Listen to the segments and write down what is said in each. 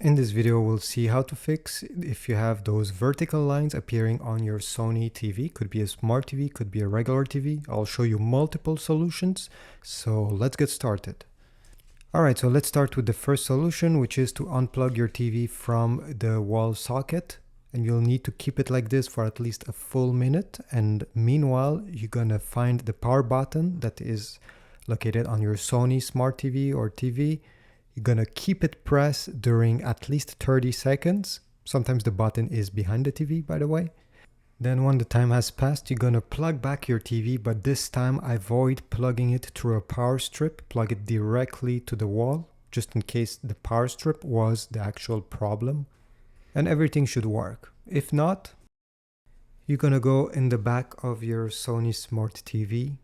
In this video, we'll see how to fix if you have those vertical lines appearing on your Sony TV. Could be a smart TV, could be a regular TV. I'll show you multiple solutions. So let's get started. All right, so let's start with the first solution, which is to unplug your TV from the wall socket. And you'll need to keep it like this for at least a full minute. And meanwhile, you're gonna find the power button that is located on your Sony smart TV or TV. You're gonna keep it pressed during at least 30 seconds. Sometimes the button is behind the TV, by the way. Then when the time has passed, you're gonna plug back your TV, but this time avoid plugging it through a power strip. Plug it directly to the wall, just in case the power strip was the actual problem. And everything should work. If not, you're gonna go in the back of your Sony Smart TV.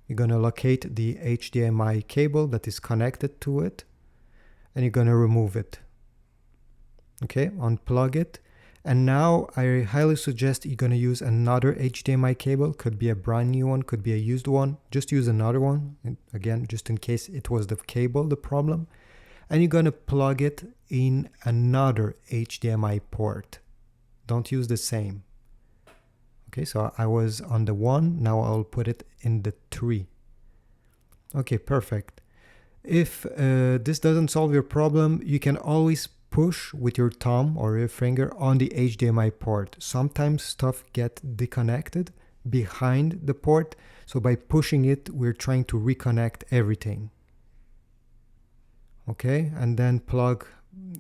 You're gonna locate the HDMI cable that is connected to it. And you're gonna remove it. Okay, unplug it. And now I highly suggest you're gonna use another HDMI cable. Could be a brand new one, could be a used one. Just use another one, and again, just in case it was the cable the problem. And you're gonna plug it in another HDMI port. Don't use the same. Okay, so I was on the 1, now I'll put it in the 3. Okay, perfect. If this doesn't solve your problem, you can always push with your thumb or your finger on the HDMI port. Sometimes stuff gets disconnected behind the port, so by pushing it, we're trying to reconnect everything. Okay, and then plug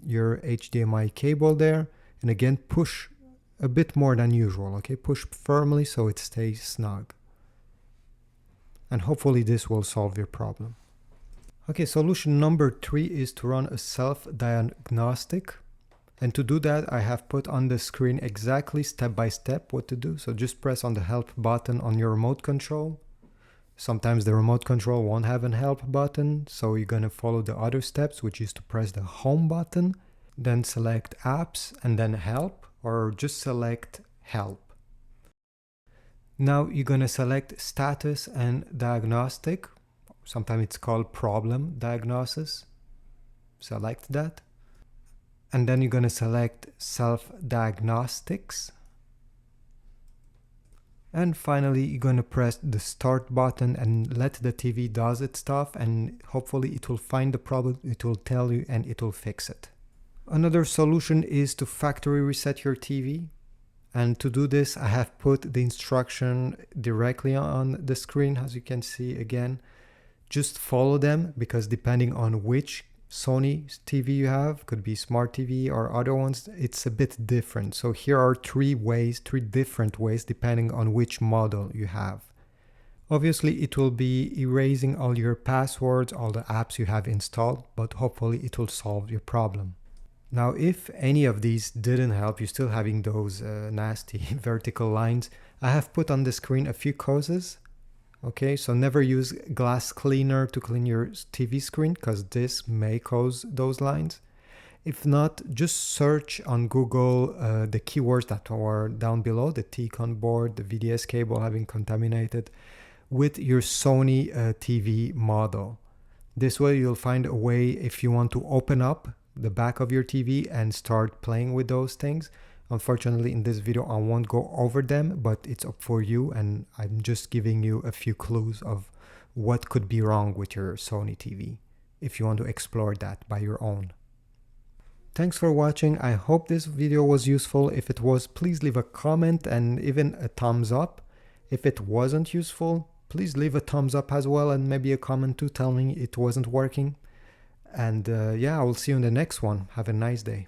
your HDMI cable there, and again push a bit more than usual. Okay, push firmly so it stays snug. And hopefully this will solve your problem. Okay, solution number 3 is to run a self-diagnostic. And to do that, I have put on the screen exactly step by step what to do. So just press on the help button on your remote control. Sometimes the remote control won't have a help button, so you're gonna follow the other steps, which is to press the home button, then select apps and then help, or just select help. Now you're gonna select status and diagnostic. Sometimes it's called problem diagnosis. Select that. And then you're gonna select self-diagnostics. And finally, you're gonna press the start button and let the TV does its stuff, and hopefully it will find the problem, it will tell you, and it will fix it. Another solution is to factory reset your TV. And to do this, I have put the instruction directly on the screen, as you can see again. Just follow them, because depending on which Sony TV you have, could be smart TV or other ones, it's a bit different. So here are 3 different ways depending on which model you have. Obviously it will be erasing all your passwords, all the apps you have installed, but hopefully it will solve your problem. Now if any of these didn't help, you're still having those nasty vertical lines, I have put on the screen a few causes. Okay, so never use glass cleaner to clean your TV screen, because this may cause those lines. If not, just search on Google the keywords that are down below, the T-con board, the VDS cable having contaminated, with your Sony TV model. This way you'll find a way if you want to open up the back of your TV and start playing with those things. Unfortunately, in this video, I won't go over them, but it's up for you, and I'm just giving you a few clues of what could be wrong with your Sony TV, if you want to explore that by your own. Thanks for watching. I hope this video was useful. If it was, please leave a comment and even a thumbs up. If it wasn't useful, please leave a thumbs up as well, and maybe a comment to tell me it wasn't working. And yeah, I will see you in the next one. Have a nice day.